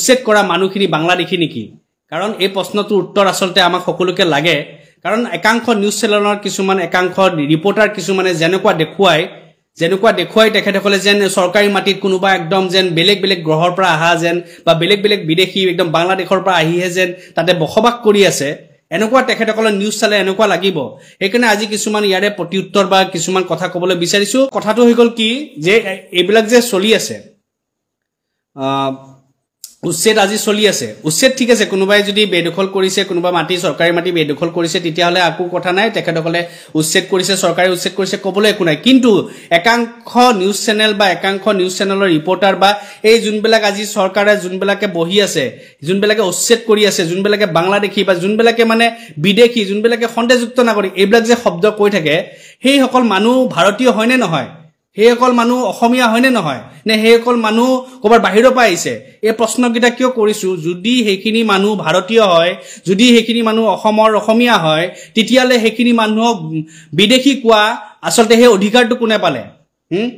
উচ্ছেদ কৰা মানুহখিনি বাংলাদেশী নেকি কাৰণ এই প্ৰশ্নটোৰ উত্তৰ আসলতে আমাক সকলোকে লাগে কাৰণ একাংশ নিউজ চেনেলৰ কিছুমান একাংশ ৰিপৰ্টাৰ কিছুমানে যেনেকুৱা দেখুৱাই তেখেতসকলে যেন চৰকাৰী মাটিত কোনোবা একদম যেন বেলেগ বেলেগ গ্ৰহৰ পৰা আহা যেন বা বেলেগ বেলেগ বিদেশী একদম বাংলাদেশৰ পৰা আহিহে যেন তাতে বসবাস কৰি আছে এনেকুৱা তেখেতসকলৰ নিউজ চালে এনেকুৱা লাগিব সেইকাৰণে আজি কিছুমান ইয়াৰে প্ৰতিউত্তৰ বা কিছুমান কথা ক'বলৈ বিচাৰিছো কথাটো হৈ গ'ল কি যে এইবিলাক যে চলি আছে উচ্ছেদ আজি চলি আছে উচ্ছেদ ঠিক আছে কোনোবাই যদি বেদখল কৰিছে কোনোবা মাটি চৰকাৰী মাটি বেদখল কৰিছে তেতিয়াহলে আকো কথা নাই তেখেতসকলে উচ্ছেদ কৰিছে চৰকাৰী উচ্ছেদ কৰিছে ক'বলৈ একো নাই কিন্তু একাংশ নিউজ চেনেল বা একাংশ নিউজ চেনেলৰ ৰিপৰ্টাৰ বা এই যোনবিলাক আজি চৰকাৰে যোনবিলাকে বহি আছে যোনবিলাকে উচ্ছেদ কৰি আছে যোনবিলাকে বাংলাদেশী বা যোনবিলাকে মানে বিদেশী যোনবিলাকে সন্দেহযুক্ত নাগৰিক এইবিলাক যে শব্দ কৈ থাকে সেই সকল মানুহ ভাৰতীয় হয়নে নহয় হেসকল মানুহ অসমীয়া হয়নে নহয় নে হেসকল মানুহ কবাৰ বাহিৰৰ পৰা আহিছে এই প্ৰশ্নকিটা কিয় কৰিছো যদি হেখিনি মানুহ ভাৰতীয় হয় যদি হেখিনি মানুহ অসমৰ অসমীয়া হয় তেতিয়ালে হেখিনি মানুহক বিদেশী কোৱা আসলতে হে অধিকাৰটো কোনে পালে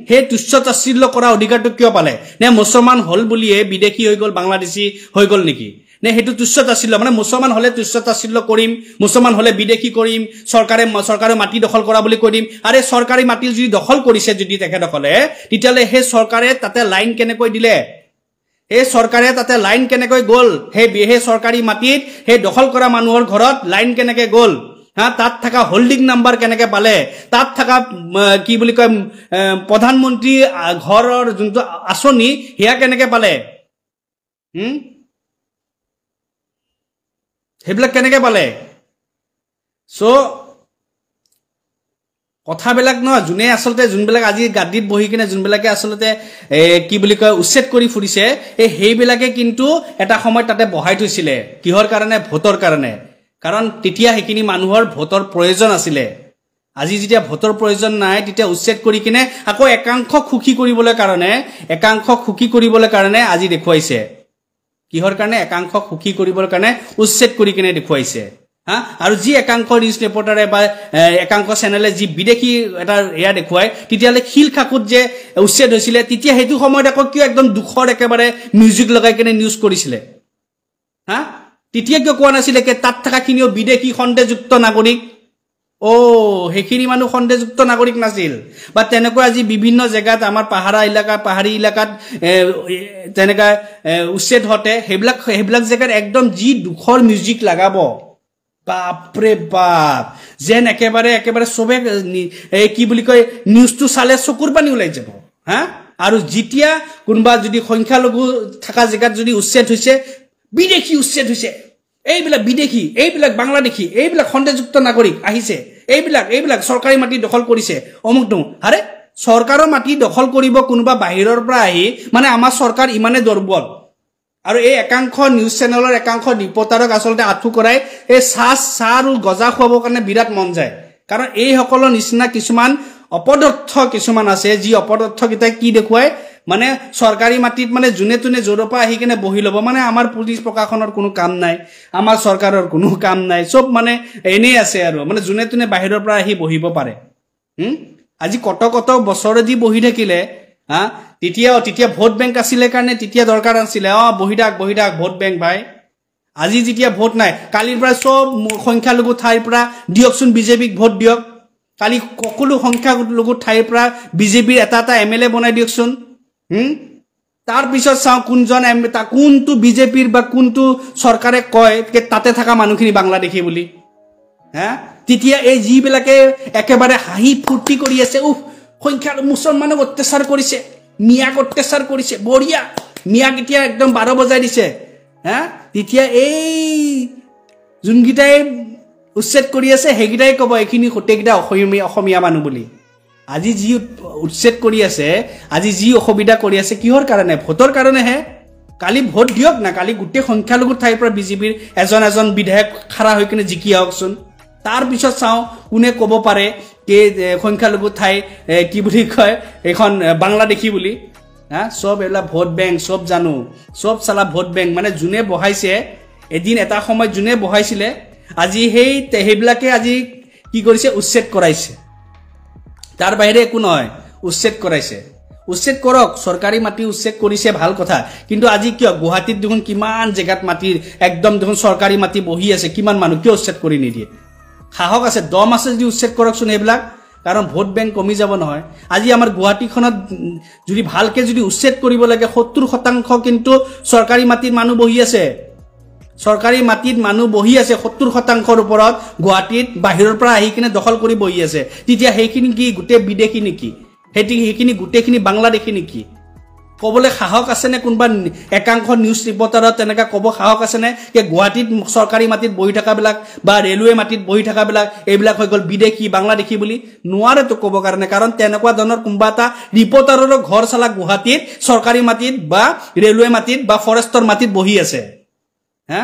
হে তুচ্ছতাচ্ছিল্য কৰা অধিকাৰটো কিয় পালে নে মুছলমান হল বুলিয়ে বিদেশী হৈ গল বাংলাদেশী হৈ গল নেকি নে হেতু তুচ্ছতাচ্ছিল্য মানে মুছলমান হলে তুচ্ছতাচ্ছিল্য কৰিম মুছলমান হলে বিদেশী কৰিম চৰকাৰে মাটি দখল কৰা বুলি কৰিম আৰে চৰকাৰী মাটি যদি দখল কৰিছে যদি তেখেতসকলে তেতিয়ালে হে চৰকাৰে তাতে লাইন কেনেকৈ দিলে হে চৰকাৰে তাতে লাইন কেনেকৈ গল হে চৰকাৰী মাটিত হে দখল কৰা মানুহৰ ঘৰত লাইন কেনেকৈ গল তাত থাকা হোল্ডিং নাম্বাৰ কেনেকৈ পালে তাত থাকা কি বুলি কয় প্ৰধানমন্ত্ৰী ঘৰৰ যোনটো আঁচনি হেয়া কেনেকৈ পালে হেবিলাক কেনেকৈ পালে সো কথাবিলাক ন জুনে আসলতে যোনবিলাক আজি গাদিত বহি কিনে যোনবিলাকে আসলতে কি বুলি কয় উচ্ছেদ কৰি ফুৰিছে এই হেইবিলাকে কিন্তু এটা সময় তাতে বহাই থৈছিলে কিহৰ কাৰণে ভোটৰ কাৰণে কাৰণ তেতিয়া হেখিনি মানুহৰ ভোটৰ প্ৰয়োজন আছিল আজি যেতিয়া ভোটৰ প্ৰয়োজন নাই তেতিয়া উচ্ছেদ কৰি কিনে আকৌ একাংশ খুকি কৰিবলৈ কাৰণে আজি দেখুৱাইছে কিহৰ কাৰণে একাংশ খুকি কৰিবৰ কাৰণে উচ্ছেদ কৰি কিনে দেখুৱাইছে আৰু যি একাংশ নিউজ ৰিপৰ্টাৰে বা একাংশ চেনেলে যি বিদেশী এটা এয়া দেখুৱাই তেতিয়ালে খিল খাকুত যে উচ্ছেদ হৈছিলে তেতিয়া হেতু সময়ত আকৌ কিয় একদম দুখৰ একেবাৰে মিউজিক লগাই কিনে নিউজ কৰিছিলে তেতিয়া কিয় কোৱা নাছিলে কে তাত থাকাখিনিও বিদেশী সন্দেহযুক্ত নাগৰিক হেখিনি মানুহ সন্দেহযুক্ত নাগৰিক নাছিল বা তেনেকৈ আজি বিভিন্ন জায়গাত আমাৰ পাহাৰী এলেকাত তেনেকা উচ্ছেদ হতে হেবিলাক জায়গাত একদম যি দুখৰ মিউজিক লাগাব বাপৰে বাপ যেন একেবাৰে সবে কি বুলি কয় নিউজটো চালে চকুৰ পানী ওলাই যাব আৰু যেতিয়া কোনবা যদি সংখ্যালঘু থাকা জায়গাত যদি উচ্ছেদ হৈছে বিদেশী উচ্ছেদ হৈছে এইবিলাক বিদেশী এইবিলাক বাংলাদেশী এইবিলাক সন্দেহযুক্ত নাগৰিক আহিছে এইবিলাক চৰকাৰী মাটি দখল কৰিছে অমুকটো আৰে চৰকাৰৰ মাটি দখল কৰিব কোনোবা বাহিৰৰ পৰা আহি মানে আমাৰ চৰকাৰ ইমানে দুৰ্বল আৰু এই একাংশ নিউজ চেনেলৰ একাংশ ৰিপৰ্টাৰক আসলতে আঁঠু কৰাই এই চাহ আৰু গজা খুৱাবৰ কাৰণে বিৰাট মন যায় কাৰণ এই সকলৰ নিচিনা কিছুমান অপদৰ্থ কিছুমান আছে যি অপদৰ্থ কিটা কি দেখুৱাই মানে চৰকাৰী মাটিত মানে জুনে তুনে জোৰপা আহি কিনে বহি ল'ব মানে আমাৰ পুলিচ প্ৰশাসনৰ কোনো কাম নাই আমাৰ চৰকাৰৰ কোনো কাম নাই সব মানে এনেই আছে আৰু মানে জুনে তুনে বাহিৰৰ পৰা আহি বহিব পাৰে আজি কত বছৰ দি বহি থাকিলে তেতিয়া ভোট বেংক আছিলে কাৰণে তেতিয়া দৰকাৰ আছিলে বহি থাক ভোট বেংক ভাই আজি যেতিয়া ভোট নাই কালিৰ পৰা সব সংখ্যালঘু ঠাইৰ পৰা দিয়কচোন বিজেপিক ভোট দিয়ক কালি সকলো সংখ্যালঘু ঠাইৰ পৰা বিজেপিৰ এটা এমএলএ বনাই দিয়কচোন তাৰ পিছত চাও কোনটো বিজেপিৰ বা কোনটো চৰকাৰে কয় তাতে থাকা মানুহখিনি বাংলাদেশী বুলি তেতিয়া এই যিবিলাকে একেবাৰে হাঁহি ফূৰ্তি কৰি আছে সংখ্যা মুছলমানক অত্যাচাৰ কৰিছে মিয়াক অত্যাচাৰ কৰিছে বঢ়িয়া মিয়াক এতিয়া একদম 12 বজাই দিছে তেতিয়া এই যোনগিটাই উচ্ছেদ কৰি আছে হেগিটাই ক'ব এইখিনি গোটেইকিটা অসমীয়া মানুহ বুলি আজি যি উচ্ছেদ কৰি আছে আজি যি অসুবিধা কৰি আছে কিহৰ কাৰণে ভোটৰ কাৰণে হে কালি ভোট দিয়ক না কালি গোটেই সংখ্যালঘু ঠাইৰ পৰা বিজেপিৰ এজন বিধায়ক খাৰা হৈ কিনে জিকি আহকচোন তাৰ পিছত চাও কোনে ক'ব পাৰে কে সংখ্যালঘু ঠাই কি বুলি কয় এখন বাংলাদেশী বুলি সব এলা ভোট বেংক সব জানো সব সালা ভোট বেংক মানে জুনে বহাইছে এদিন এটা সময় জুনে বহাইছিলে আজি হেইবিলাকে আজি কি কৰিছে উচ্ছেদ কৰাইছে তাৰ বাহিৰে একো নহয় উচ্ছেদ কৰাইছে উচ্ছেদ কৰক চৰকাৰী মাটি উচ্ছেদ কৰিছে ভাল কথা কিন্তু আজি কিয় গুৱাহাটীত দেখোন কিমান জেগাত মাটিৰ একদম দেখোন চৰকাৰী মাটি বহি আছে কিমান মানুহ কিয় উচ্ছেদ কৰি নিদিয়ে সাহস আছে দম আছে যদি উচ্ছেদ কৰকচোন এইবিলাক কাৰণ ভোট বেংক কমি যাব নহয় আজি আমাৰ গুৱাহাটীখনত যদি ভালকে যদি উচ্ছেদ কৰিব লাগে 70% কিন্তু চৰকাৰী মাটিৰ মানুহ বহি আছে চৰকাৰী মাটিত মানুহ বহি আছে 70%ৰ ওপৰত গুৱাহাটীত বাহিৰৰ পৰা আহি কিনে দখল কৰি বহি আছে তেতিয়া হেইখিনি কি গুটে বিদেশী নেকি হেইখিনি গুটেখিনি বাংলাদেশী নেকি কবলে সাহস আছে নে কোনবা একাংশ নিউজ ৰিপৰ্টাৰত তেনেকা কব সাহস আছে নে যে গুৱাহাটীত চৰকাৰী মাটিত বহি থকা বিলাক বা ৰেলৱে মাটিত বহি থকা বিলাক এইবিলাক হৈ গল বিদেশী বাংলাদেশী বুলি নোৱাৰে তো কব কাৰণে কাৰণ তেনেকুৱা ধৰণৰ কোনবা এটা ৰিপৰ্টাৰৰ ঘৰ চালা গুৱাহাটীত চৰকাৰী মাটিত বা ৰেলৱে মাটিত বা ফৰেষ্টৰ মাটিত বহি আছে হা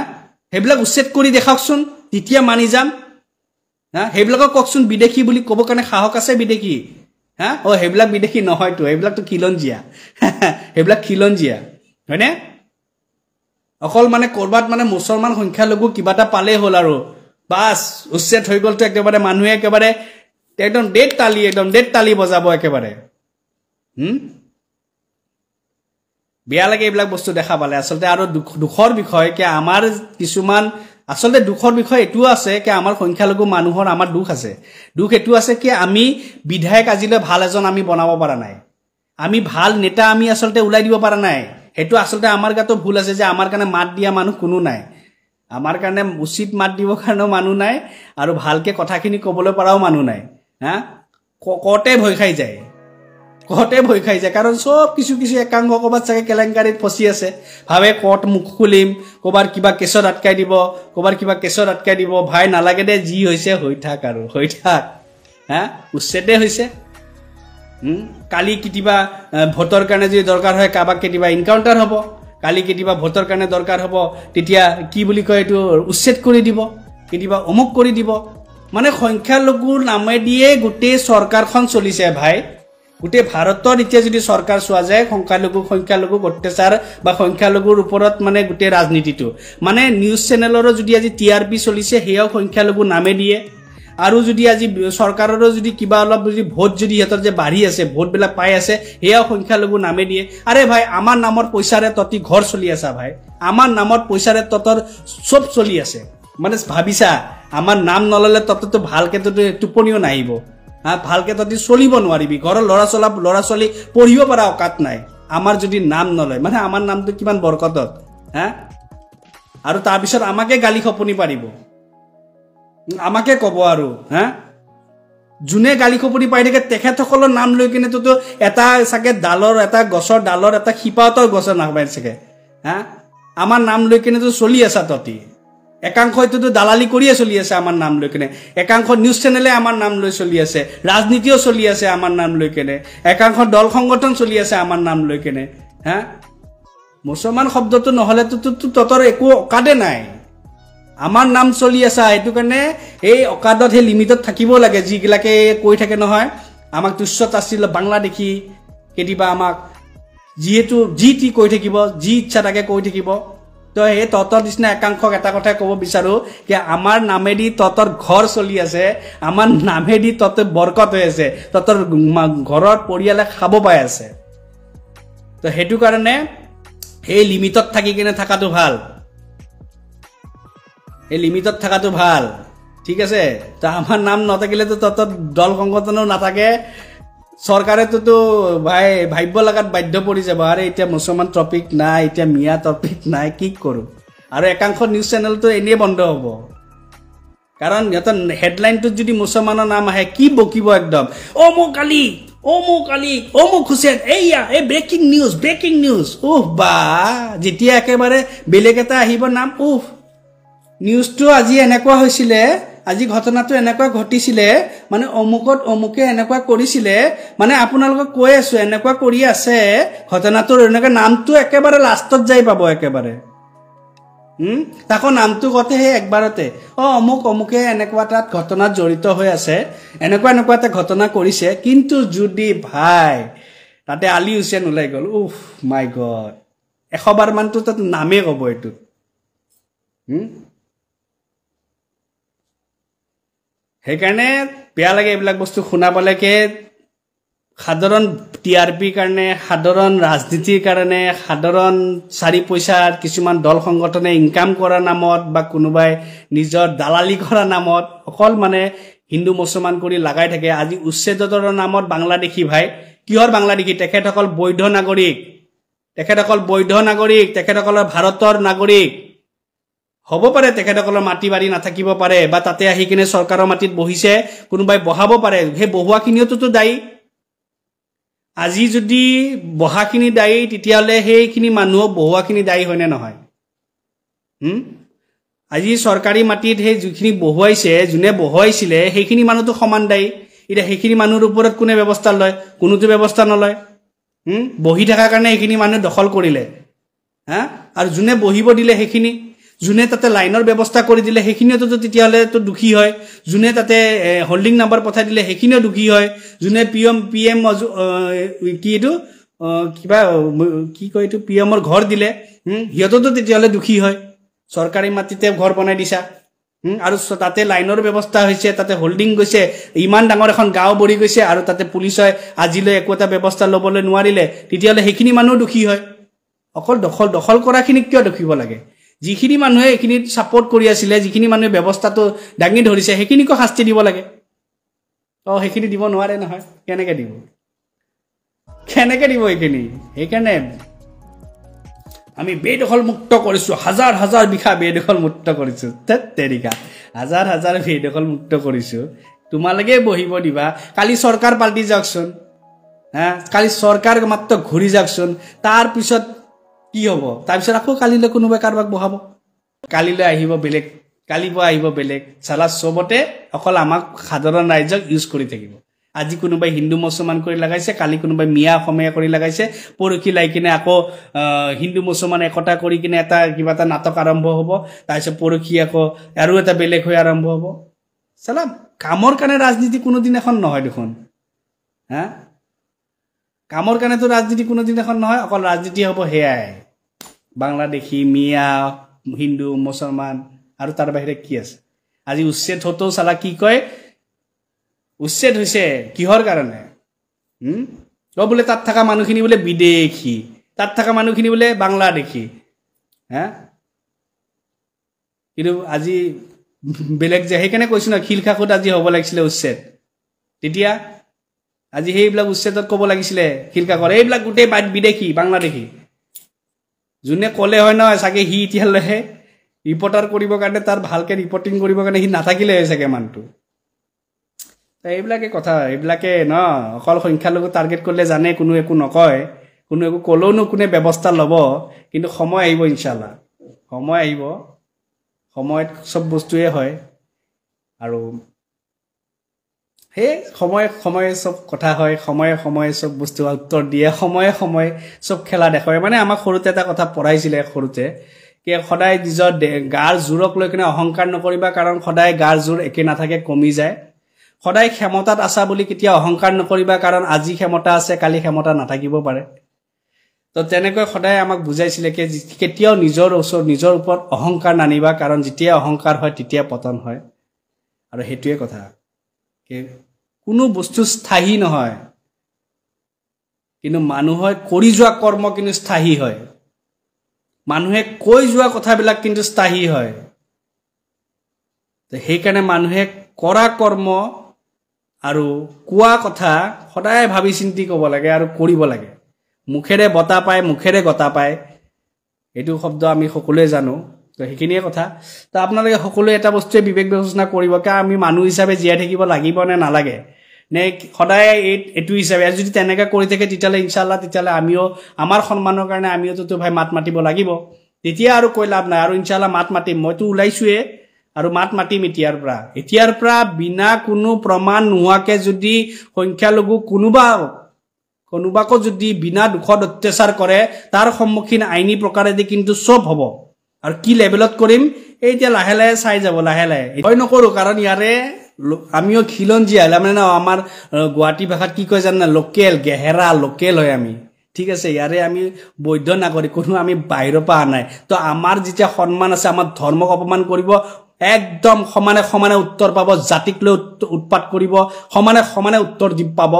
হেবিলাক উচ্ছেদ কৰি দেখাওকচোন তেতিয়া মানি যাম হা হেবিলাক ককচোন বিদেশী বুলি কব কাৰণে সাহস আছে বিদেশী হা ও হেবিলাক বিদেশী নহয় তো হেবিলাক তো খিলঞ্জিয়া হেবিলাক খিলঞ্জিয়া হয়নে অকল মানে কৰবাত মানে মুছলমান সংখ্যা লগু কিবাটা পালে হল আৰু বাস উচ্ছেদ হৈ গল তো একেবাৰে মানুহে একেবাৰে একদম ডেট তালি বজাব একেবাৰে বেয়া লাগে এইবিলাক বস্তু দেখা পালে আসলতে আৰু দুখৰ বিষয় কি আমাৰ কিছুমান আসলতে দুখৰ বিষয় এটো আছে কি আমাৰ সংখ্যালঘু মানুহৰ আমাৰ দুখ আছে দুখ এটো আছে কি আমি বিধায়ক আজিলে ভাল এজন আমি বনাব পৰা নাই আমি ভাল নেতা আমি আসলতে উলাই দিব পৰা নাই হেতু আসলতে আমাৰ গাতো ভুল আছে যে আমাৰ কাৰণে মাত দিয়া মানুহ কোনো নাই আমাৰ কাৰণে উচিত মাত দিব কাৰণে মানুহ নাই আৰু ভালকে কথাখিনি কবলৈ পৰাও মানুহ নাই হা কতে ভয় খাই যায় কাৰণ সব কিছু একাংশ কবাত চাগে কেলেংকাৰীত ফসি আছে ভাবে কোৰ্ট মুখ খুলিম কবাৰ কিবা কেছত আটকাই দিব ভাই নালাগে দে জি হৈছে হৈ থাক হা উচ্ছেদে হৈছে কালি কিবা ভোটৰ কাৰণে যদি দৰকাৰ হয় কাবাক কিবা এনকাউন্টাৰ হ'ব কালি কিবা ভোটৰ কাৰণে দৰকাৰ হ'ব তেতিয়া কি বুলি কয় এটো উচ্ছেদ কৰি দিব কিবা অমুক কৰি দিব মানে সংখ্যালঘুৰ নামে দিয়ে গোটে চৰকাৰখন চলিছে ভাই গোটে ভাৰতৰ এতিয়া যদি চৰকাৰ চোৱা যায় সংখ্যালঘু অত্যাচাৰ বা সংখ্যালঘুৰ ওপৰত মানে গোটে ৰাজনীতিটো মানে নিউজ চেনেলৰ যদি আজি টিআৰপি চলিছে হেয়াও সংখ্যালঘু নামে দিয়ে আৰু যদি আজি চৰকাৰৰ যদি কিবা অলপ যদি ভোট যদি হেতৰ যে বাঢ়ি আছে ভোট বিলাক পাই আছে হেয়াও সংখ্যালঘু নামে দিয়ে আৰে ভাই আমাৰ নামৰ পইচাৰে ততি ঘৰ চলি আছে ভাই আমাৰ নামৰ পইচাৰে ততৰ সব চলি আছে মানে ভাবিছা আমাৰ নাম নললে ততটো ভালকে তো টোপনিও নাহিব ভালকে ততি চলিব নোৱাৰিবি ঘৰৰ লৰা চলি পঢ়িব পৰা অকাত নাই আমাৰ যদি নাম নলয় মানে আমাৰ নামটো কিমান বৰকতত হা আৰু তাৰ পিছত আমাকে গালি খপনি পাৰিব আমাকে কব আৰু হা জুনে গালি খপনি পাই থাকে তেখেতসকলৰ নাম লৈ কিনে তো এটা সাকে ডালৰ এটা গছৰ ডালৰ এটা শিপাতৰ গছৰ নাম পাই থাকে হা আমাৰ নাম লৈ কিনে তো চলি আছে ততি একাংশ হয়তো দালালি কৰিয়ে চলি আছে আমাৰ নাম লৈ কিনে একাংশ নিউজ চেনেলে আমাৰ নাম লৈ চলি আছে ৰাজনীতিও চলি আছে আমাৰ নাম লৈ কিনে একাংশ দল সংগঠন চলি আছে আমাৰ নাম লৈ কিনে হা মুছলমান শব্দটো নহলে তো ততৰ একো অকাদে নাই আমাৰ নাম চলি আছে এটো কাৰণে এই অকাদত হে লিমিটত থাকিব লাগে যিগিলাকে কৈ থাকে নহয় আমাক তুচ্ছত আছিল বাংলাদেশী কেদিবা আমাক যিহেতু জিটি কৈ থাকিব যি ইচ্ছা তাকে কৈ থাকিব তো এই ততৰ দিছনা একাংশক এটা কথা কব বিচাৰো যে আমাৰ নামেদি ততৰ ঘৰ চলি আছে আমাৰ নামেদি তত বৰকত হৈ আছে ততৰ ঘৰৰ পৰিয়ালে খাব পাই আছে তো হেতু কাৰণে এই লিমিটত থাকি কিনে থাকাটো ভাল এই লিমিটত থাকাটো ভাল ঠিক আছে তো আমাৰ নাম নথাকিলে তো তত দল সংগঠনও নাথাকে চৰকাৰে তো ভাই ভাবিব লাগাত বাধ্য পৰি যাব আৰে এতিয়া মুছলমান টপিক নাই এতিয়া মিয়া টপিক নাই কি কৰো আৰু একাংশ নিউজ চেনেল তো এনে বন্ধ হ'ব কাৰণ এটা হেডলাইনটো যদি মুছলমানৰ নাম আহে কি বকিব একদম ও মোক হুছেইন এইয়া এই ব্ৰেকিং নিউজ উফ বা যেতিয়া একেবাৰে বেলেগ এটা আহিব নাম উফ নিউজটো আজি এনেকুৱা হৈছিলে আজি ঘটনাটো এনেকুৱা ঘটিছিলে মানে অমুকে এনেকুৱা কৰিছিলে মানে আপোনালোকক কৈ আছো এনেকুৱা কৰি আছে ঘটনাটোৰ এনেকুৱা নামটো একেবাৰে লাষ্টত যাই পাব একেবাৰে তাকো নামটো গতে হে একবাৰতে অমুকে এনেকুৱা এটা ঘটনাত জড়িত হৈ আছে এনেকুৱা এটা ঘটনা কৰিছে কিন্তু যদি ভাই তাতে আলী হুছেইন ওলাই গল উফ মাই গড 100 বাৰ মানটো তাত নামে কব এটো সেইকাৰণে বেয়া লাগে এইবিলাক বস্তু শুনা পালেকে সাধাৰণ টিআৰপি কাৰণে সাধাৰণ ৰাজনীতিৰ কাৰণে সাধাৰণ চাৰি পইচাৰ কিছুমান দল সংগঠনে ইনকাম কৰাৰ নামত বা কোনোবাই নিজৰ দালালি কৰাৰ নামত অকল মানে হিন্দু মুছলমান কৰি লাগাই থাকে আজি উচ্ছেদৰ নামত বাংলাদেশী ভাই কিহৰ বাংলাদেশী তেখেতসকল বৈধ নাগৰিক তেখেতসকলৰ ভাৰতৰ নাগৰিক হ'ব পাৰে তেখেতসকলৰ মাটি বাৰী নাথাকিব পাৰে বা তাতে আহি কিনে চৰকাৰৰ মাটিত বহিছে কোনোবাই বহাব পাৰে সেই বহুৱাখিনিওতো দায়ী আজি যদি বহাখিনি দায়ী তেতিয়াহ'লে সেইখিনি মানুহ বহুৱাখিনি দায়ী হয়নে নহয় আজি চৰকাৰী মাটিত সেই যিখিনি বহুৱাইছে যোনে বহুৱাইছিলে সেইখিনি মানুহটো সমান দায়ী এতিয়া সেইখিনি মানুহৰ ওপৰত কোনে ব্যৱস্থা লয় কোনোটো ব্যৱস্থা নলয় বহি থকাৰ কাৰণে সেইখিনি মানুহ দখল কৰিলে আৰু যোনে বহিব দিলে সেইখিনি যোনে তাতে লাইনৰ ব্যৱস্থা কৰি দিলে সেইখিনিওতো তেতিয়াহ'লে তো দুখী হয় যোনে তাতে হোল্ডিং নাম্বাৰ পঠাই দিলে সেইখিনিও দুখী হয় যোনে পিএম কি এইটো কিবা কি কয় এইটো পিএমৰ ঘৰ দিলে সিহঁততো তেতিয়াহ'লে দুখী হয় চৰকাৰী মাটিতে ঘৰ বনাই দিছা আৰু তাতে লাইনৰ ব্যৱস্থা হৈছে তাতে হোল্ডিং গৈছে ইমান ডাঙৰ এখন গাঁও বৰি গৈছে আৰু তাতে পুলিচে আজিলৈ একো এটা ব্যৱস্থা ল'বলৈ নোৱাৰিলে তেতিয়াহ'লে সেইখিনি মানুহ দুখী হয় অকল দখল কৰাখিনিক কিয় দেখিব লাগে যিখিনি মানুহে এইখিনিত ছাপোৰ্ট কৰি আছিলে যিখিনি মানুহে ব্যৱস্থাটো দাঙি ধৰিছে সেইখিনিকো শাস্তি দিব লাগে সেইখিনি দিব নোৱাৰে নহয় কেনেকৈ দিব এইখিনি সেইকাৰণে আমি বেদখল মুক্ত কৰিছোঁ হাজাৰ হাজাৰ বিঘা বেদখল মুক্ত কৰিছোঁ তেৰিকা হাজাৰ বেদখল মুক্ত কৰিছোঁ তোমালোকে বহিব দিবা কালি চৰকাৰ পাল্টি যাওকচোন কালি চৰকাৰ মাত্ৰ ঘূৰি যাওকচোন তাৰপিছত কি হ'ব তাৰপিছত আকৌ কালিলৈ কোনোবাই কাৰোবাক বহাব কালিলৈ আহিব বেলেগ কালিলৈ আহিব বেলেগ চালা চবতে অকল আমাক সাধাৰণ ৰাইজক ইউজ কৰি থাকিব আজি কোনোবাই হিন্দু মুছলমান কৰি লগাইছে কালি কোনোবাই মিয়া অসমীয়া কৰি লগাইছে পৰখি লাই কিনে আকৌ হিন্দু মুছলমান একতা কৰি কিনে এটা কিবা এটা নাটক আৰম্ভ হ'ব তাৰপিছত পৰখি আকৌ আৰু এটা বেলেগ হৈ আৰম্ভ হ'ব চালা কামৰ কাৰণে ৰাজনীতি কোনোদিন এখন নহয় দেখোন কামৰ কাৰণেতো ৰাজনীতি কোনোদিন এখন নহয় অকল ৰাজনীতি হ'ব সেয়াই বাংলাদেশী মিয়া হিন্দু মুছলমান আৰু তাৰ বাহিৰে কি আছে আজি উচ্ছেদ হতো চালা কি কয় উচ্ছেদ হৈছে কিহৰ কাৰণে বোলে তাত থকা মানুহখিনি বোলে বিদেশী তাত থকা মানুহখিনি বোলে বাংলাদেশী কিন্তু আজি বেলেগ যে সেইকাৰণে কৈছো না খিলখাখুত আজি হ'ব লাগিছিলে উচ্ছেদ তেতিয়া আজি সেইবিলাক উচ্ছেদত ক'ব লাগিছিলে খিলখাখৰ এইবিলাক গোটেই বিদেশী বাংলাদেশী যোনে ক'লে হয় নহয় চাগে সি এতিয়ালৈহে ৰিপৰ্টাৰ কৰিবৰ কাৰণে তাৰ ভালকৈ ৰিপৰ্টিং কৰিবৰ কাৰণে সি নাথাকিলে হয় চাগে মানুহটো এইবিলাকে কথা এইবিলাকে অকল সংখ্যালঘু টাৰ্গেট কৰিলে জানে কোনো একো নকয় কোনো একো ক'লেওনো কোনে ব্যৱস্থা ল'ব কিন্তু সময় আহিব ইনশাআল্লাহ সময় আহিব সময়ত চব বস্তুৱে হয় আৰু সেই সময়ে চব কথা হয় সময়ে চব বস্তু উত্তৰ দিয়ে সময়ে চব খেলা দেখুৱায় মানে আমাক সৰুতে এটা কথা পঢ়াইছিলে সৰুতে কি সদায় নিজৰ গাৰ জোৰক লৈ কিনে অহংকাৰ নকৰিবা কাৰণ সদায় গাৰ জোৰ একে নাথাকে কমি যায় সদায় ক্ষমতাত আছা বুলি কেতিয়া অহংকাৰ নকৰিবা কাৰণ আজি ক্ষমতা আছে কালি ক্ষমতা নাথাকিব পাৰে তো তেনেকৈ সদায় আমাক বুজাইছিলে কি কেতিয়াও নিজৰ ওপৰত অহংকাৰ নানিবা কাৰণ যেতিয়া অহংকাৰ হয় তেতিয়া পতন হয় আৰু হেতুৱে কথা কি কোনো বস্তু স্থায়ী নহয় কিন্তু মানুহে কৰি যোৱা কৰ্ম কিন্তু স্থায়ী হয় মানুহে কৈ যোৱা কথাবিলাক কিন্তু স্থায়ী হয় তো সেইকাৰণে মানুহে কৰা কৰ্ম আৰু কোৱা কথা সদায় ভাবি চিন্তি ক'ব লাগে আৰু কৰিব লাগে মুখেৰে বতা পায় মুখেৰে গতা পায় এইটো শব্দ আমি সকলোৱে জানো তো সেইখিনিয়ে কথা তো আপোনালোকে সকলোৱে এটা বস্তুৱে বিবেক বিবেচনা কৰিব কি আমি মানুহ হিচাপে জীয়াই থাকিব লাগিব নে নালাগে নে সদায় এইটো হিচাপে যদি তেনেকৈ কৰি থাকে তেতিয়াহ'লে ইনশাআল্লাহ তেতিয়াহ'লে আমিও আমাৰ সন্মানৰ কাৰণে আমিওতো ভাই মাত মাতিব লাগিব তেতিয়া আৰু কৈ লাভ নাই আৰু ইনশাআল্লাহ মাত মাতিম মইতো ওলাইছোৱে আৰু মাত মাতিম এতিয়াৰ পৰা বিনা কোনো প্ৰমাণ নোহোৱাকে যদি সংখ্যালঘু কোনোবাকো যদি বিনা দুখত অত্যাচাৰ কৰে তাৰ সন্মুখীন আইনী প্ৰকাৰেদি কিন্তু চব হ'ব আৰু কি লেভেলত কৰিম এতিয়া লাহে লাহে চাই যাব লাহে ভয় নকৰোঁ কাৰণ ইয়াৰে আমিও খিলঞ্জীয়া মানে আমাৰ গুৱাহাটী ভাষাত কি কয় জানে লোকেল গেহেৰা লোকেল হয় আমি ঠিক আছে ইয়াৰে আমি বৈধ নাগৰিক কোনো আমি বাহিৰৰ পৰা নাই তো আমাৰ যেতিয়া সন্মান আছে আমাৰ ধৰ্মক অপমান কৰিব একদম সমানে উত্তৰ পাব জাতিক লৈ উৎপাত কৰিব সমানে উত্তৰ দিব পাব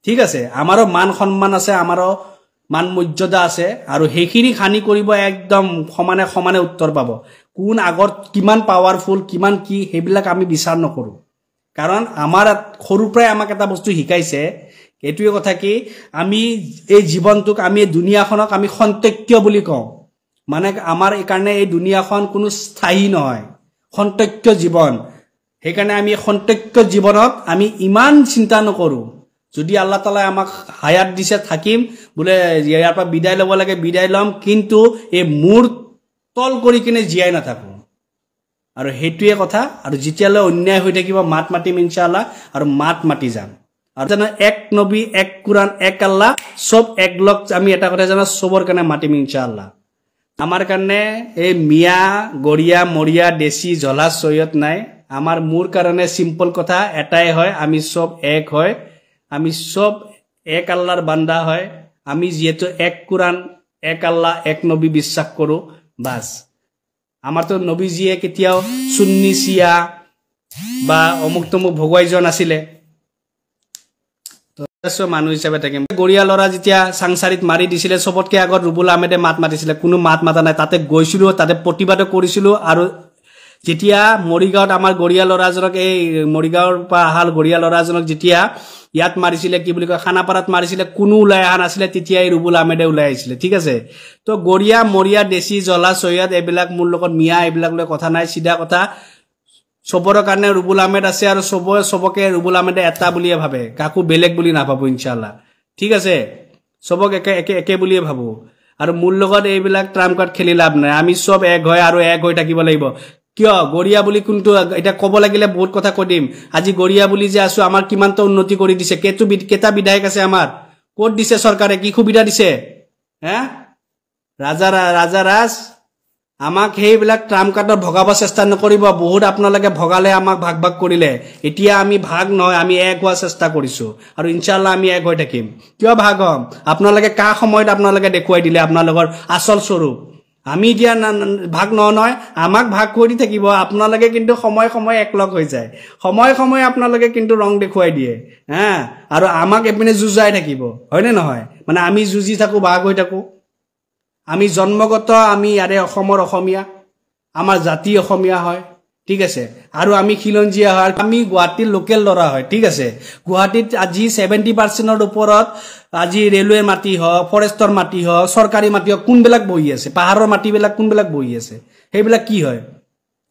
ঠিক আছে আমাৰো মান সন্মান আছে আমাৰো মান মৰ্যাদা আছে আৰু হেখিনি খানি কৰিব একদম সমানে সমানে উত্তৰ পাব কোন আগত কিমান পাৱাৰফুল কিমান কি হেবিলাক আমি বিচাৰ নকৰো কাৰণ আমাৰ সৰু প্ৰায় আমাক এটা বস্তু শিকাইছে এটোই কথা কি আমি এই জীৱনটোক আমি দুনিয়াখনক আমি খন্তেক্য বুলি কওঁ মানে আমাৰ এই কাৰণে এই দুনিয়াখন কোনো স্থায়ী নহয় খন্তেক্য জীৱন সেই কাৰণে আমি খন্তেক্য জীৱনত আমি ইমান চিন্তা নকৰো যদি আল্লাহ তাআলা আমাক হায়াত দিছে থাকিম বলে ইয়াৰ পৰা বিদায় ল'ব লাগে বিদায় লম কিন্তু এই মূৰ তল কৰি কিনে জিয়াই নাথাকো আৰু হেতুৱে কথা আৰু যেতিয়ালৈ অন্যায় হৈ থাকিব মাত মাতিম ইনশাআল্লাহ আৰু মাত মাতি যাম আৰু জানো এক নবী এক কুৰআন এক আল্লাহ সব এক লগ আমি এটা কথা জানো সবৰ কাৰণে মাতিম ইনশাআল্লাহ আমাৰ কাৰণে এই মিয়া গড়িয়া মৰিয়া দেশী জলা সৈয়দ নাই আমাৰ মূৰ কাৰণে সিম্পল কথা এটাই হয় আমি সব এক হয় আমি সব এক আল্লাহৰ বান্দা হয় আমি যেহেতু এক কুৰআন এক আল্লাহ এক নবী বিশ্বাস কৰো বাস আমাৰ তো নবীজিয়ে কেতিয়াও সুন্নি শিয়া বা অমুক তমুক ভগৱাইজন আছিলে তো মানুহ হিচাপে থাকিম গড়িয়া লৰা যেতিয়া সাংসাৰিত মাৰি দিছিলে সবতকে আগত রুবুল আহমেদে মাত মাতিছিলে কোনো মাত মাতা নাই তাতে গৈছিলো তাতে প্ৰতিবাদ কৰিছিলো আৰু যেতিয়া মৰিগাঁৱত আমাৰ গড়িয়া লৰাজনক এই মৰিগাঁৱৰ পৰা আহাল গড়িয়া লৰাজনক যেতিয়া ইয়াত মাৰিছিলে কি বুলি কয় খানাপাৰাত মাৰিছিলে কোনো উলাই আহা নাছিলে তেতিয়া এই ৰুবুল আহমেদে উলাই আহিছিলে ঠিক আছে তো গড়িয়া মৰিয়া দেশী জলা সৈয়দ এইবিলাক মূল লগত মিয়া এইবিলাক লৈ কথা নাই সিধা কথা সবৰ কাৰণে ৰুবুল আহমেদ আছে আৰু সবকে রুবুল আহমেদে এটা বুলিয়ে ভাবে কাকো বেলেগ বুলি নাভাবো ইনশাআল্লাহ ঠিক আছে সবক একে বুলিয়ে ভাবো আৰু মূল লগত এইবিলাক ট্ৰাম্প কাৰ্ড খেলি লাভ নাই আমি সব এক হয় আৰু এক হৈ থাকিব লাগিব কিয় গড়িয়া বুলি কোনটো এটা কব লাগিলে বহুত কথা কৈ দিম আজি গড়িয়া বুলি যে আছো আমাৰ কিমানটা উন্নতি কৰি দিছে কেটা বিধায়ক আছে আমাৰ কোট দিছে চৰকাৰে কি সুবিধা দিছে হ্যাঁ ৰাজা ৰাজ আমাক হেইবিলাক ট্ৰাম্প কাৰ্ডত ভগাব চেষ্টা নকৰিব বহুত আপোনালোকে ভগালে আমাক ভাগ ভাগ কৰিলে এতিয়া আমি ভাগ নহয় আমি এক হোৱা চেষ্টা কৰিছো আৰু ইনশাআল্লাহ আমি এক হৈ থাকিম কিয় ভাগ হম আপোনালোকে কা সময়ত আপোনালোকে দেখুৱাই দিলে আপোনালোকৰ আসল স্বৰূপ আমি দিয়া ভাগ নহয় আমাক ভাগ কৰি থাকিব আপোনালোকে কিন্তু সময় সময় একলগ হৈ যায় সময় সময় আপোনালোকে কিন্তু ৰং দেখুৱাই দিয়ে হ্যাঁ আৰু আমাক এপিনে যুজাই থাকিব হয়নে নহয় মানে আমি যুজি থাকো ভাগ হৈ থাকো আমি জন্মগত আমি ইয়াৰে অসমৰ অসমীয়া আমাৰ জাতি অসমীয়া হয় ঠিক আছে আৰু আমি খিলঞ্জিয়া হয় আমি গুৱাহাটীৰ লোকেল লৰা হয় ঠিক আছে গুৱাহাটীত আজি 70% ৰ ওপৰত আজি ৰেলৱে মাটি হয় ফৰেষ্টৰ মাটি হয় সৰকাৰি মাটি হয় কোনবিলাক বহি আছে পাহাৰৰ মাটিবিলাক কোনবিলাক বহি আছে হেইবিলাক কি হয়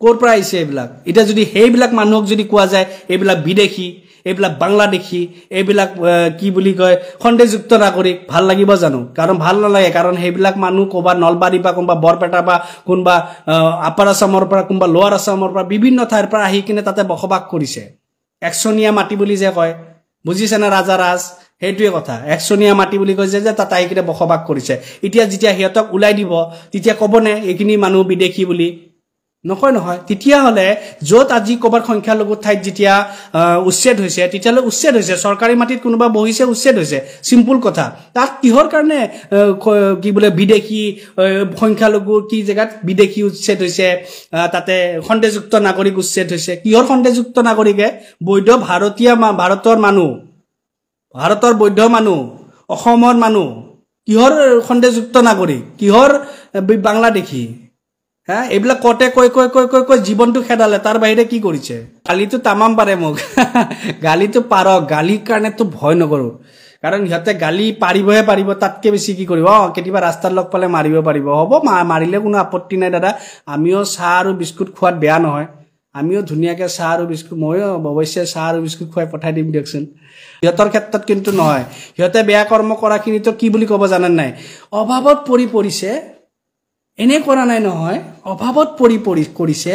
কোৰ পৰা আহিছে এইবিলাক এটা যদি হেইবিলাক মানুহক যদি কোৱা যায় এইবিলাক বিদেশী এইবিলাক বাংলাদেশী এইবিলাক কি বুলি কয় খণ্ডযুক্ত নাগৰিক ভাল লাগিব জানো কাৰণ ভাল নালাগে কাৰণ হেইবিলাক মানুহ কোবা নলবাৰী বা কোনবা বৰপেটা বা কোনবা আপাৰ আসামৰ পৰা কোনবা লোৱাৰ আসামৰ পৰা বিভিন্ন ঠাইৰ পৰা আহি কিনে তাতে বসবাস কৰিছে একচনীয়া মাটি বুলি যে কয় বুজিছে না ৰাজা ৰাজ হেইটোৱে কথা একচনীয়া মাটি বুলি কয় যে তাত আহি কিনে বসবাস কৰিছে এতিয়া যেতিয়া হিয়তক উলাই দিব তেতিয়া কবনে এইখিনি মানুহ বিদেশী বুলি নহয় তেতিয়া হলে যত আজি কবাৰ সংখ্যা লঘু ঠাইত যেতিয়া উচ্ছেদ হৈছে তেতিয়ালে উচ্ছেদ হৈছে সৰকাৰি মাটিত কোনোবা বহিছে উচ্ছেদ হৈছে সিম্পল কথা তাত কিহৰ কাৰণে কি বলে বিদেশী সংখ্যা লঘু কি জায়গাত বিদেশী উচ্ছেদ হৈছে তাতে খণ্ডযুক্ত নাগৰিক উচ্ছেদ হৈছে কিহৰ খণ্ডযুক্ত নাগৰিকে বৈধ ভাৰতৰ মানুহ ভাৰতৰ বৈধ মানুহ অসমৰ মানুহ কিহৰ খণ্ডযুক্ত নাগৰিক কিহৰ বাংলাদেশী হ্যাঁ এইবিলাক কটে কৈ জীবনটো খেদালে তাৰ বাহিৰে কি কৰিছে গালিটো তামাম পাৰে মোক গালিটো পাৰক গালিৰ কাৰণে তো ভয় নকৰো কাৰণ ইহতে গালি পাৰিব তাতকে বেছি কি কৰিব কেতিয়াবা ৰাস্তাৰ লগ পালে মাৰিব পাৰিব হ'ব মাৰিলে কোনো আপত্তি নাই দাদা আমিও চাহ আৰু বিস্কুট খোৱাত বেয়া নহয় আমিও ধুনিয়াকে চাহ আৰু বিস্কুট ময়ো অৱশ্যে চাহ আৰু বিস্কুট খুৱাই পঠাই দিম দিয়কচোন ইহতৰ ক্ষেত্ৰত কিন্তু নহয় ইহতে বেয়া কৰ্ম কৰাখিনি তো কি বুলি ক'ব জানেন নাই অভাৱত পৰিছে এনে কৰা নাই নহয় অভাৱত কৰিছে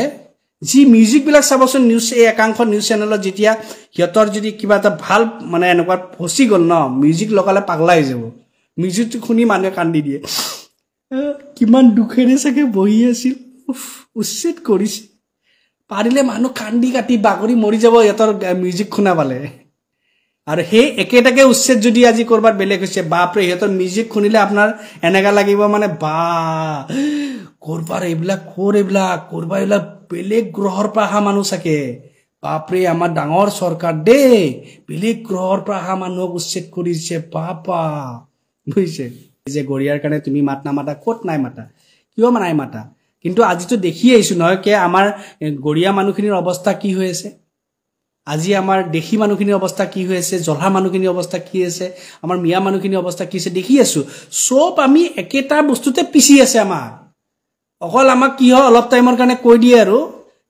যি মিউজিক বিলাক চাবচোন নিউজ এই একাংশ নিউজ চেনেলত যেতিয়া হিয়তৰ যদি কিবা এটা ভাল মানে এনেকুৱা ফসি গল ন মিউজিক লগালে পাগলা হৈ যাব মিউজিকটো শুনি মানুহে কান্দি দিয়ে কিমান দুখেৰে চাগে বহি আছিল উচ্ছেদ কৰিছে পাৰিলে মানুহ কান্দি কাটি বাগৰি মৰি যাব হিয়তৰ মিউজিক শুনা পালে আৰু হে একেটাকে উচ্ছেদ যদি আজি কৰবাৰ বেলেগ হৈছে বাপৰে হিয়তৰ মিউজিক শুনিলে আপোনাৰ এনেকা লাগিব মানে বা কৰবাৰ এইবিলাক কৰবা এইবিলাক বেলেগ গ্ৰহৰ পৰা অহা মানুহ চাকে বাপৰে আমাৰ ডাঙৰ চৰকাৰ দে বেলেগ গ্ৰহৰ পৰা অহা মানুহক উচ্ছেদ কৰিছে বাপা বুজিছে যে গৰিয়াৰ কাৰণে তুমি মাত নামাতা ক'ত নাই মাতা কিয় নাই মাতা কিন্তু আজিতো দেখি আহিছো নহয় কে আমাৰ গৰিয়া মানুহখিনিৰ অৱস্থা কি হৈ আছে আজি আমাৰ দেশী মানুহখিনিৰ অৱস্থা কি হৈ আছে জলহা মানুহখিনিৰ অৱস্থা কি আছে আমাৰ মিয়া মানুহখিনিৰ অৱস্থা কি আছে দেখি আছো সব আমি একেটা বস্তুতে পিছি আছে আমাৰ অকল আমাক কি হয় অলপ টাইমৰ কাৰণে কৈ দিয়ে আৰু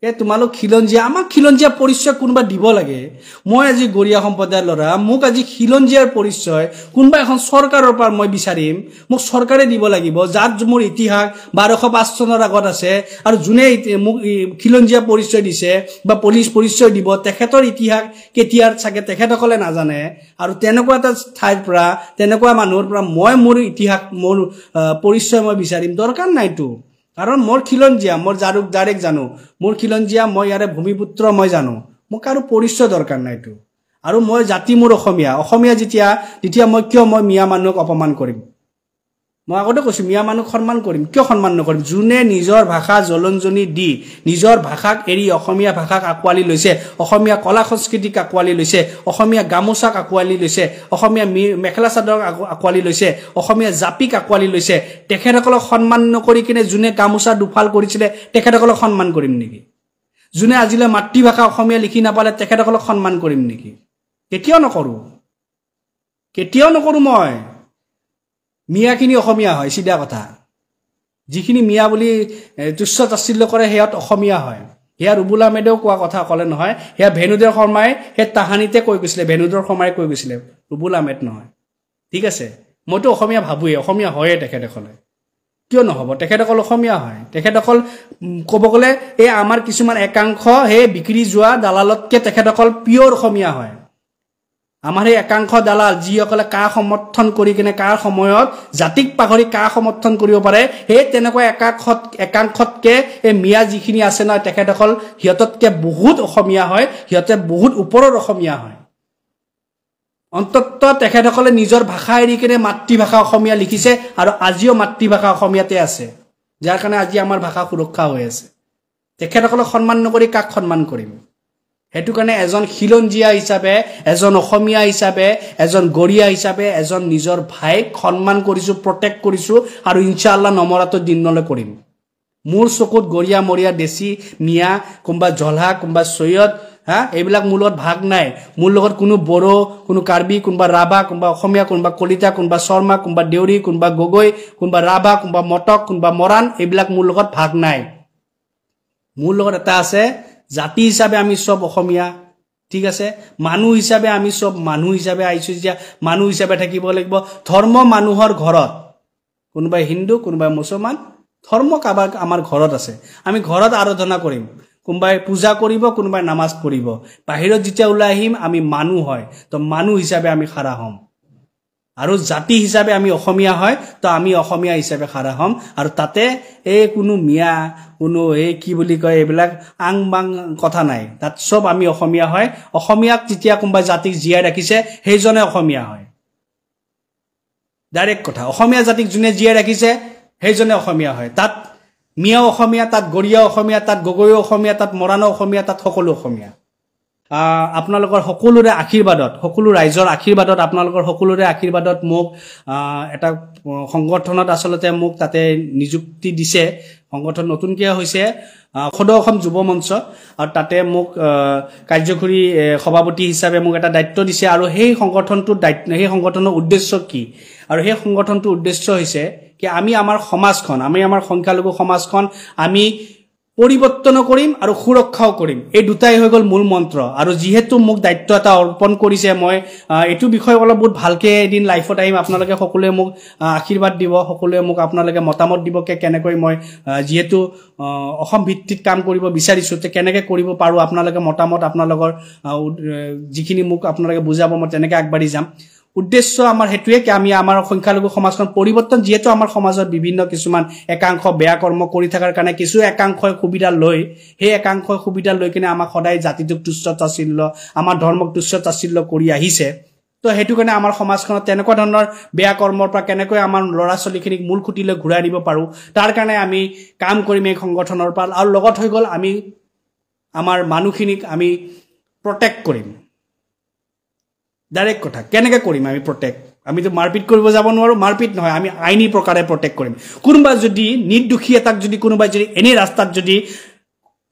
এ তোমালোক খিলঞ্জিয়া আমাক খিলঞ্জিয়া পৰিচয় কোনোবা দিব লাগে মই আজি গৰিয়া সম্প্ৰদায়ৰ ল'ৰা মোক আজি খিলঞ্জিয়াৰ পৰিচয় কোনোবা এখন চৰকাৰৰ পৰা মই বিচাৰিম মোক চৰকাৰে দিব লাগিব যাৰ মোৰ ইতিহাস 1205 চনৰ আগত আছে আৰু যোনে মোক খিলঞ্জিয়া পৰিচয় দিছে বা পুলিচ পৰিচয় দিব তেখেতৰ ইতিহাস কেতিয়াৰ চাগে তেখেতসকলে নাজানে আৰু তেনেকুৱা এটা ঠাইৰ পৰা তেনেকুৱা মানুহৰ পৰা মই মোৰ ইতিহাস মোৰ পৰিচয় মই বিচাৰিম দৰকাৰ নাইতো কাৰণ মোৰ খিলঞ্জিয়া মোৰ জাৰুক জানো মোৰ খিলঞ্জিয়া মই ইয়াৰে ভূমিপুত্ৰ মই জানো মোক আৰু পৰিচয় দৰকাৰ নাইতো আৰু মই জাতি মোৰ অসমীয়া যেতিয়া মই কিয় মই মিয়া মানুহক অপমান কৰিম মই আগতে কৈছো মিয়া মানুহক সন্মান কৰিম কিয় সন্মান নকৰিম যোনে নিজৰ ভাষা জলঞ্জনি দি নিজৰ ভাষাক এৰি অসমীয়া ভাষাক আকোৱালি লৈছে অসমীয়া কলা সংস্কৃতিক আকোৱালি লৈছে অসমীয়া গামোচাক আকোৱালি লৈছে অসমীয়া মেখেলা চাদৰক আকোৱালি লৈছে অসমীয়া জাপিক আকোৱালি লৈছে তেখেতসকলক সন্মান নকৰি কিনে যোনে গামোচা দুফাল কৰিছিলে তেখেতসকলক সন্মান কৰিম নেকি যোনে আজিলৈ মাতৃভাষা অসমীয়া লিখি নাপালে তেখেতসকলক সন্মান কৰিম নেকি কেতিয়াও নকৰো মই মিয়াখিনি অসমীয়া হয় সিধা কথা যিখিনি মিয়া বুলি তুচ্ছ তাচ্ছিল্য কৰে হেয়াত অসমীয়া হয় হেয়া ৰুবুল আহমেদেও কোৱা কথা ক'লে নহয় হেয়া ভেনুধৰ শৰ্মাই হে তাহানিতে কৈ গৈছিলে ভেনুধৰ শৰ্মাই কৈ গৈছিলে ৰুবুল আহমেদ নহয় ঠিক আছে মইতো অসমীয়া ভাবোৱে অসমীয়া হয়ে তেখেতসকলে কিয় নহব তেখেতসকল অসমীয়া হয় তেখেতসকল ক'ব গ'লে এই আমাৰ কিছুমান একাংশ হে বিক্ৰী যোৱা দালালতকে তেখেতসকল পিয়ৰ অসমীয়া হয় আমাৰ এই একাংশ দালাল যিসকলে কা সমৰ্থন কৰি কিনে কাৰ সময়ত জাতিক পাহৰি কা সমৰ্থন কৰিব পাৰে এই তেনেকুৱা একাংশতকে এই মিয়া যিখিনি আছে না তেখেতসকল হিয়ততকে বহুত অসমীয়া হয় হিয়তে বহুত ওপৰৰ অসমীয়া হয় অন্তত তেখেতসকলে নিজৰ ভাষা এৰি কিনে মাতৃভাষা অসমীয়া লিখিছে আৰু আজিও মাতৃভাষা অসমীয়াতে আছে যাৰ কাৰণে আজি আমাৰ ভাষা সুৰক্ষা হৈ আছে তেখেতসকলক সন্মান নকৰি কাক সন্মান কৰিম হেতু কাৰণে এজন খিলঞ্জিয়া হিচাপে এজন অসমীয়া হিচাপে এজন গৰিয়া হিচাপে এজন নিজৰ ভাইক সন্মান কৰিছো প্ৰটেক্ট কৰিছো আৰু ইনশাআল্লাহ নমৰাটো দিনলৈ কৰিম মোৰ চকুত গৰিয়া মৰিয়া দেশী মিয়া কোনবা জলহা কোনবা সৈয়দ এইবিলাক মোৰ লগত ভাগ নাই মোৰ লগত কোনো বড়ো কোনো কাৰ্বি কোনবা ৰাভা কোনবা অসমীয়া কোনবা কলিতা কোনবা শৰ্মা কোনবা দেউৰী কোনবা গগৈ কোনবা ৰাভা কোনবা মটক কোনবা মৰাণ এইবিলাক মোৰ লগত ভাগ নাই মোৰ লগত এটা আছে জাতি হিচাপে আমি সব অসমীয়া ঠিক আছে মানুহ হিচাপে আমি সব মানুহ হিচাপে আইছো যে মানুহ হিচাপে থাকিব লাগিব ধৰ্ম মানুহৰ ঘৰত কোনবা হিন্দু কোনবা মুছলমান ধৰ্ম কাবাক আমাৰ ঘৰত আছে আমি ঘৰত আৰাধনা কৰিম কোনবাই পূজা কৰিব কোনবাই নামাজ পঢ়িব বাহিৰত যেতিয়া ওলাই আহিম আমি মানুহ হয় তো মানুহ হিচাপে আমি খাৰা হম আৰু জাতি হিচাপে আমি অসমীয়া হয় তো আমি অসমীয়া হিচাপে খাৰা হম আৰু তাতে এই কোনো মিয়া কোনো এই কি বুলি কয় এইবিলাক আং বাং কথা নাই তাত সব আমি অসমীয়া হয় অসমীয়াক যেতিয়া কোনবা জাতিক জিয়াই ৰাখিছে সেইজনে অসমীয়া হয় ডাইৰেক্ট কথা অসমীয়া জাতিক যোনে জিয়াই ৰাখিছে সেইজনে অসমীয়া হয় তাত মিয়া অসমীয়া তাত গৰিয়া অসমীয়া তাত গগৈ অসমীয়া তাত মৰাণ অসমীয়া তাত সকলো অসমীয়া আপোনালোকৰ সকলোৰে আশীৰ্বাদত সকলো ৰাইজৰ আশীৰ্বাদত আপোনালোকৰ সকলোৰে আশীৰ্বাদত মোক এটা সংগঠনত আসলতে মোক তাতে নিযুক্তি দিছে সংগঠন নতুনকৈ হৈছে সদৌ অসম যুৱ মঞ্চ আৰু তাতে মোক কাৰ্যকৰী সভাপতি হিচাপে মোক এটা দায়িত্ব দিছে আৰু সেই সংগঠনৰ উদ্দেশ্য কি আৰু সেই সংগঠনটোৰ উদ্দেশ্য হৈছে কি আমি আমাৰ সমাজখন আমি আমাৰ সংখ্যালঘু সমাজখন আমি পৰিৱৰ্তন কৰিম আৰু সুৰক্ষাও কৰিম এই দুটাই হৈ গল মূল মন্ত্ৰ আৰু যেহেতু মোক দায়িত্ব এটা অৰ্পণ কৰিছে মই এটো বিষয় অলপ বহুত ভালকে এদিন লাইফত আহিম আপোনালোকে সকলোৱে মোক আশীৰ্বাদ দিব সকলোৱে মোক আপোনালোকে মতামত দিব কেনেকৈ মই যেহেতু অসম ভিত্তিত কাম কৰিব বিচাৰিছো তে কেনেকৈ কৰিব পাৰো আপোনালোকে মতামত আপোনালোকৰ যিখিনি মোক আপোনালোকে বুজাব মই তেনেকৈ আগবাঢ়ি যাম উদ্দেশ্য আমাৰ হেতুৱে কি আমি আমাৰ সংখ্যালঘু সমাজখন পৰিৱৰ্তন যেহেতু আমাৰ সমাজত বিভিন্ন কিছুমান একাংশ বেয়া কৰ্ম কৰি থাকাৰ কাৰণে কিছু একাংশই সুবিধা লৈ সেই একাংশই সুবিধা লৈ কিনে আমাৰ সদায় জাতিটোক তুচ্ছ তাচ্ছিল্য আমাৰ ধৰ্মক তুচ্ছ তাচ্ছিল্য কৰি আহিছে তো হেতু কাৰণে আমাৰ সমাজখনত তেনেকুৱা ধৰণৰ বেয়া কৰ্মৰ পৰা কেনেকৈ আমাৰ ল'ৰা ছোৱালীখিনিক মূল খুঁটিলৈ ঘূৰাই নিব পাৰো তাৰ কাৰণে আমি কাম কৰিম এই সংগঠনৰ পৰা আৰু লগত হৈ গল আমি আমাৰ মানুহখিনিক আমি প্ৰটেক্ট কৰিম ডাইৰেক্ট কথা কেনেকৈ কৰিম আমি প্ৰটেক্ট আমিতো মাৰপিট কৰিব যাব নোৱাৰো মাৰপিট নহয় আমি আইনী প্ৰকাৰে প্ৰটেক্ট কৰিম কোনোবা যদি নিৰ্দোষী এটাক যদি কোনোবাই যদি এনে ৰাস্তাত যদি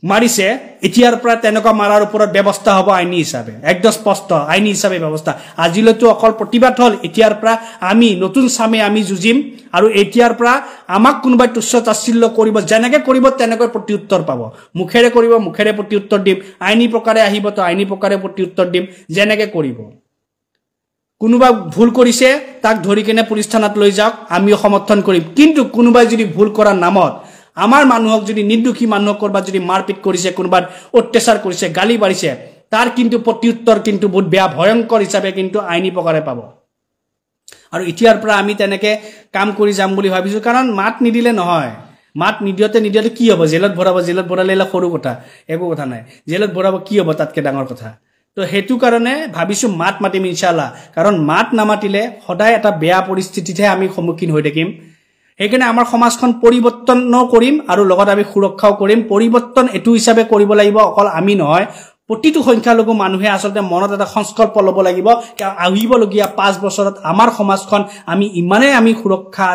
মাৰিছে এতিয়াৰ পৰা তেনেকুৱা মাৰাৰ ওপৰত ব্যৱস্থা হ'ব আইনী হিচাপে একদম স্পষ্ট আইনী হিচাপে ব্যৱস্থা আজিলৈতো অকল প্ৰতিবাদ হ'ল এতিয়াৰ পৰা আমি নতুন চামে আমি যুঁজিম আৰু এতিয়াৰ পৰা আমাক কোনোবাই তুচ্ছ তাচ্ছিল্য কৰিব যেনেকৈ কৰিব তেনেকৈ প্ৰত্যুত্তৰ পাব মুখেৰে কৰিব মুখেৰে প্ৰত্যুত্তৰ দিম আইনী প্ৰকাৰে আহিব তো আইনী প্ৰকাৰে প্ৰত্যুত্তৰ দিম যেনেকৈ কৰিব কোনোবা ভুল কৰিছে তাক ধৰি কিনে পুলিচ থানাত লৈ যাওক আমিও সমৰ্থন কৰিম কিন্তু কোনোবাই যদি ভুল কৰাৰ নামত আমাৰ মানুহক যদি নিৰ্দোষী মানুহক কৰবাত যদি মাৰপিট কৰিছে কোনোবাত অত্যাচাৰ কৰিছে গালি পাৰিছে তাৰ কিন্তু প্ৰত্যুত্তৰ কিন্তু বহুত বেয়া ভয়ংকৰ হিচাপে কিন্তু আইনী প্ৰকাৰে পাব আৰু এতিয়াৰ পৰা আমি তেনেকে কাম কৰি যাম বুলি ভাবিছো কাৰণ মাত নিদিলে নহয় মাত নিদিয়তে কি হ'ব জেলত ভৰাব জেলত ভৰালে সৰু কথা একো কথা নাই জেলত ভৰাব কি হ'ব তাতকে ডাঙৰ কথা তো হেতু কাৰণে ভাবিছো মাত মাতিম ইনশাআল্লাহ কাৰণ মাত নামাতিলে সদায় এটা বেয়া পৰিস্থিতিতে আমি সন্মুখীন হৈ থাকিম সেইকাৰণে আমাৰ সমাজখন পৰিৱৰ্তন কৰিম আৰু লগত আমি সুৰক্ষাও কৰিম পৰিৱৰ্তন এটু হিচাপে কৰিব লাগিব অকল আমি নহয় প্ৰতিটো সংখ্যালঘু মানুহে আসলে মনত এটা সংস্কল্প ল'ব লাগিব আহিবলগীয়া 5 বছৰত আমাৰ সমাজখন আমি ইমানে আমি সুৰক্ষা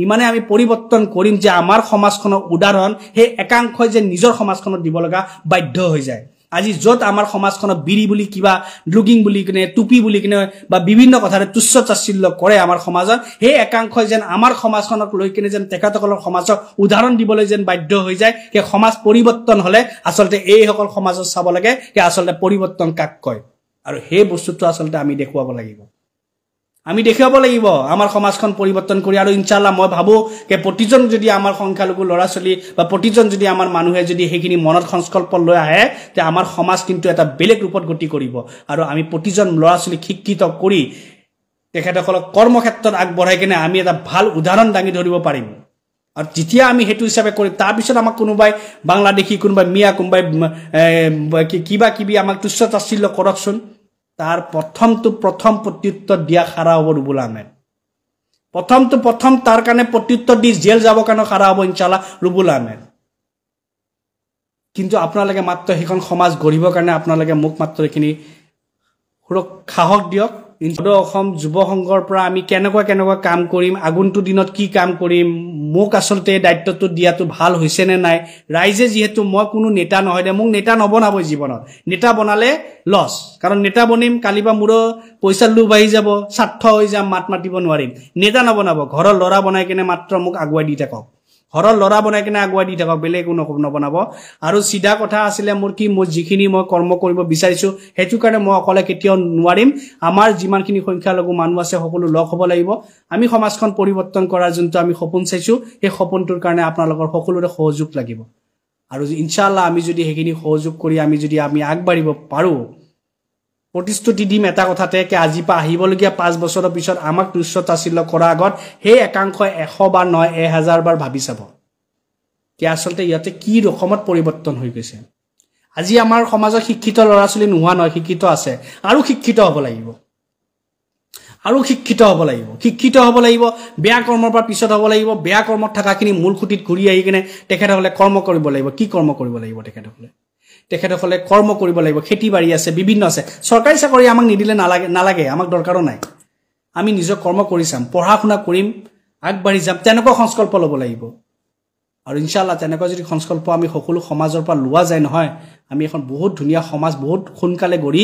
ইমানে আমি পৰিৱৰ্তন কৰিম যে আমাৰ সমাজখনৰ উদাহৰণ সেই একাংশই যে নিজৰ সমাজখনত দিব লগা বাধ্য হৈ যায় আজি যত আমাৰ সমাজখনত বিৰি বুলি কিবা লুকিং বুলি কিনে টুপি বুলি কিনে বা বিভিন্ন কথাৰে তুচ্ছ তাচ্ছিল্য কৰে আমাৰ সমাজত সেই একাংশই যেন আমাৰ সমাজখনক লৈ কিনে যেন তেখেতসকলৰ সমাজক উদাহৰণ দিবলৈ যেন বাধ্য হৈ যায় যে সমাজ পৰিৱৰ্তন হলে আসলে এই সকল সমাজত চাব লাগে যে আসলে পৰিৱৰ্তন কাক কয় আৰু সেই বস্তুটো আসলে আমি দেখুৱাব লাগিব আমাৰ সমাজখন পৰিৱৰ্তন কৰি আৰু ইনশাআল্লাহ মই ভাবো যে প্ৰতিজন যদি আমাৰ সংখ্যালঘু ল'ৰা ছোৱালী বা প্ৰতিজন যদি আমাৰ মানুহে যদি সেইখিনি মনত সংকল্প লৈ আহে তে আমাৰ সমাজ কিন্তু এটা বেলেগ ৰূপত গতি কৰিব আৰু আমি প্ৰতিজন ল'ৰা ছোৱালী শিক্ষিত কৰি তেখেতসকলক কৰ্মক্ষেত্ৰত আগবঢ়াই কিনে আমি এটা ভাল উদাহৰণ দাঙি ধৰিব পাৰিম আৰু যেতিয়া আমি হেতু হিচাপে কৰি তাৰ পিছত আমাক কোনোবাই বাংলাদেশী কোনোবাই মিয়া কোনোবাই কিবা কিবি আমাক তুচ্ছ তাচ্ছিল্য কৰকচোন তাৰ প্ৰথম প্ৰত্যুত্তৰ দিয়া খাৰা হ'ব ৰুবুল আহমেদ প্ৰথম তাৰ কাৰণে প্ৰত্যুত্তৰ দি জেল যাব কাৰণে খাৰা হ'ব ইনশাআল্লাহ ৰুবুল আহমেদ কিন্তু আপোনালোকে মাত্ৰ হেখন সমাজ গঢ়িবৰ কাৰণে আপোনালোকে মোক মাত্ৰ এখিনি সাহস দিয়ক অসম যুৱ সংঘৰ পৰা আমি কেনেকুৱা কাম কৰিম আগন্তুক দিনত কি কাম কৰিম মোক আসলতে দায়িত্বটো দিয়াটো ভাল হৈছে নে নাই ৰাইজে যেহেতু মই কোনো নেতা নহয় দে মোক নেতা নবনাব জীৱনত নেতা বনালে লস কাৰণ নেতা বনিম কালিবা মোৰ পইচা লোভ আহি যাব স্বাৰ্থ হৈ যাম মাত মাতিব নোৱাৰিম নেতা নবনাব ঘৰৰ লৰা বনাই কিনে মাত্ৰ মোক আগুৱাই দি থাকক ঘৰৰ লৰা বনাই কিনে আগুৱাই দি থাকক বেলেগ কোনো নবনাব আৰু সিধা কথা আছিল মোৰ যিখিনি মই কৰ্ম কৰিব বিচাৰিছো হেতু কাৰণে মই অকলে কেতিয়াও নোৱাৰিম আমাৰ যিমানখিনি সংখ্যালঘু মানুহ আছে সকলো লগ হ'ব লাগিব আমি সমাজখন পৰিৱৰ্তন কৰাৰ যোনটো আমি সপোন চাইছো সেই সপোনটোৰ কাৰণে আপোনালোকৰ সকলোৰে সহযোগ লাগিব আৰু ইনশাআল্লাহ আমি যদি হেখিনি সহযোগ কৰি আমি যদি আমি আগবাঢ়িব পাৰো প্ৰতিশ্ৰুতি দিম এটা কথাতে যে আজি পা আহিবলগীয়া 5 বছৰৰ পিছত আমাক তুচ্ছ তাচ্ছিল্য কৰাৰ আগত সেই একাংশ 100 বাৰ নহয় 1000 বাৰ ভাবি চাব যে আসলে ইয়াতে কি ৰকমত পৰিৱৰ্তন হৈ গৈছে আজি আমাৰ সমাজৰ শিক্ষিত ল'ৰা ছোৱালী নোহোৱা নহয় শিক্ষিত আছে আৰু শিক্ষিত হ'ব লাগিব বেয়া কৰ্মৰ পৰা পিছত হ'ব লাগিব বেয়া কৰ্মত থাকাখিনি মূল খুঁটিত ঘূৰি আহি কিনে তেখেতসকলে কৰ্ম কৰিব লাগিব কি কৰ্ম কৰিব লাগিব তেখেতসকলে কৰ্ম কৰিব লাগিব খেতি বাৰী আছে বিভিন্ন আছে চৰকাৰী চাকৰি আমাক নিদিলে নালাগে আমাক দৰকাৰো নাই আমি নিজৰ কৰ্ম কৰি চাম পঢ়া শুনা কৰিম আগবাঢ়ি যাম তেনেকুৱা সংকল্প ল'ব লাগিব আৰু ইনশাআল্লাহ তেনেকুৱা যদি সংকল্প আমি সকলো সমাজৰ পৰা লোৱা যায় নহয় আমি এখন বহুত ধুনীয়া সমাজ বহুত সোনকালে গঢ়ি